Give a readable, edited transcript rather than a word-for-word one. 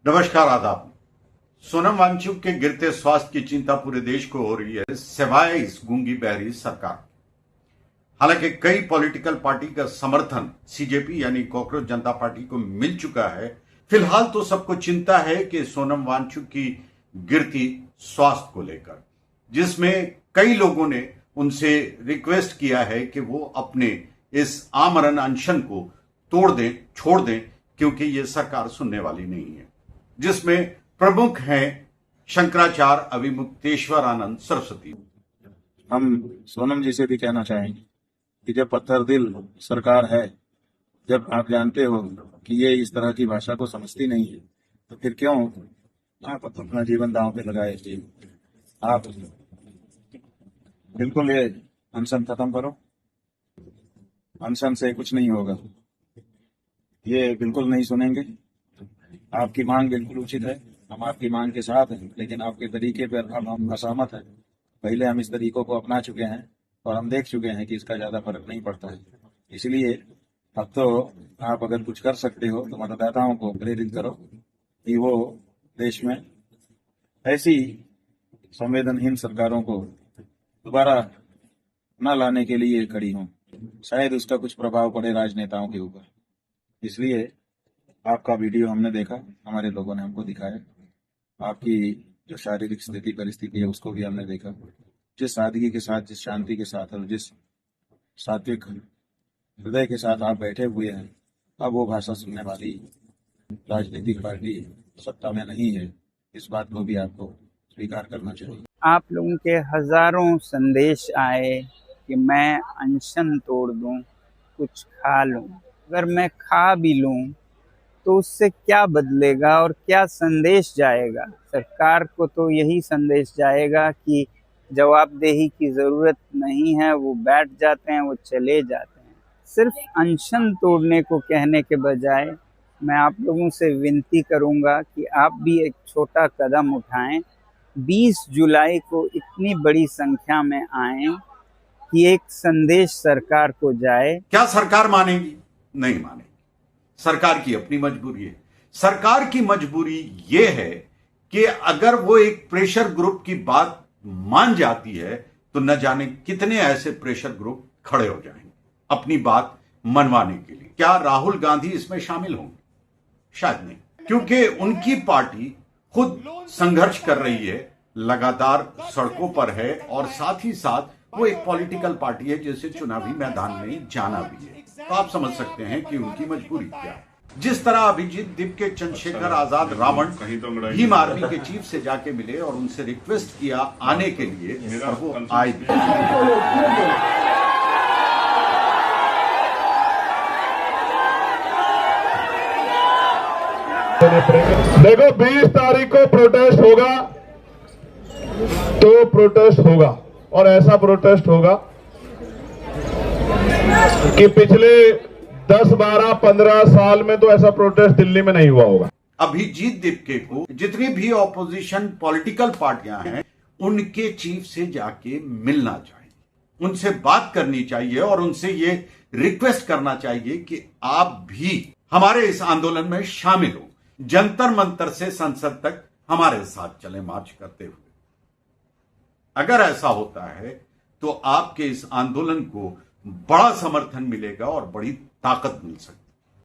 नमस्कार, आदाब। सोनम वांगचुक के गिरते स्वास्थ्य की चिंता पूरे देश को हो रही है, सिवाय इस गूंगी बहरी सरकार। हालांकि कई पॉलिटिकल पार्टी का समर्थन सीजेपी यानी कॉकरोच जनता पार्टी को मिल चुका है। फिलहाल तो सबको चिंता है कि सोनम वांगचुक की गिरती स्वास्थ्य को लेकर, जिसमें कई लोगों ने उनसे रिक्वेस्ट किया है कि वो अपने इस आमरण अनशन को तोड़ दें, छोड़ दें, क्योंकि ये सरकार सुनने वाली नहीं है। जिसमें प्रमुख हैं शंकराचार्य अविमुक्तेश्वरानंद सरस्वती। हम सोनम जी से भी कहना चाहेंगे कि जब पत्थर दिल सरकार है, जब आप जानते हो कि ये इस तरह की भाषा को समझती नहीं है, तो फिर क्यों आप अपना जीवन दांव पे लगाए? आप बिल्कुल ये अनशन खत्म करो। अनशन से कुछ नहीं होगा, ये बिल्कुल नहीं सुनेंगे। आपकी मांग बिल्कुल उचित है, हम आपकी मांग के साथ हैं, लेकिन आपके तरीके पर अब हम असहमत हैं। पहले हम इस तरीकों को अपना चुके हैं और हम देख चुके हैं कि इसका ज्यादा फर्क नहीं पड़ता है। इसलिए अब तो आप अगर कुछ कर सकते हो तो मतदाताओं को प्रेरित करो कि वो देश में ऐसी संवेदनहीन सरकारों को दोबारा न लाने के लिए खड़ी हों। शायद उसका कुछ प्रभाव पड़े राजनेताओं के ऊपर। इसलिए आपका वीडियो हमने देखा, हमारे लोगों ने हमको दिखाया। आपकी जो शारीरिक स्थिति परिस्थिति है उसको भी हमने देखा। जिस सादगी के साथ, जिस शांति के साथ और जिस सात्विक हृदय के साथ आप बैठे हुए हैं, अब वो भाषा सुनने वाली राजनीतिक पार्टी सत्ता में नहीं है। इस बात को भी आपको स्वीकार करना चाहिए। आप लोगों के हजारों संदेश आए कि मैं अनशन तोड़ दूं, कुछ खा लूं। अगर मैं खा भी लूं तो उससे क्या बदलेगा और क्या संदेश जाएगा? सरकार को तो यही संदेश जाएगा कि जवाबदेही की ज़रूरत नहीं है, वो बैठ जाते हैं, वो चले जाते हैं। सिर्फ अनशन तोड़ने को कहने के बजाय मैं आप लोगों से विनती करूंगा कि आप भी एक छोटा कदम उठाएं। 20 जुलाई को इतनी बड़ी संख्या में आएं कि एक संदेश सरकार को जाए। क्या सरकार मानेगी? नहीं मानेगी। सरकार की अपनी मजबूरी है। सरकार की मजबूरी यह है कि अगर वो एक प्रेशर ग्रुप की बात मान जाती है तो न जाने कितने ऐसे प्रेशर ग्रुप खड़े हो जाएंगे अपनी बात मनवाने के लिए। क्या राहुल गांधी इसमें शामिल होंगे? शायद नहीं, क्योंकि उनकी पार्टी खुद संघर्ष कर रही है, लगातार सड़कों पर है और साथ ही साथ वो एक पॉलिटिकल पार्टी है जिसे चुनावी मैदान में जाना भी है। तो आप समझ सकते हैं कि उनकी मजबूरी क्या है। जिस तरह अभिजीत दीप के चंद्रशेखर आजाद रावण भीम आर्मी के चीफ से जाके मिले और उनसे रिक्वेस्ट किया आने के लिए, और वो आए भी। देखो 20 तारीख को प्रोटेस्ट होगा तो प्रोटेस्ट होगा, और ऐसा प्रोटेस्ट होगा कि पिछले 10, 12, 15 साल में तो ऐसा प्रोटेस्ट दिल्ली में नहीं हुआ होगा। अभिजीत दीपके को जितनी भी ऑपोजिशन पॉलिटिकल पार्टियां हैं उनके चीफ से जाके मिलना चाहिए, उनसे बात करनी चाहिए और उनसे ये रिक्वेस्ट करना चाहिए कि आप भी हमारे इस आंदोलन में शामिल हो, जंतर मंतर से संसद तक हमारे साथ चले मार्च करते हुए। अगर ऐसा होता है तो आपके इस आंदोलन को बड़ा समर्थन मिलेगा और बड़ी ताकत मिल सकती है।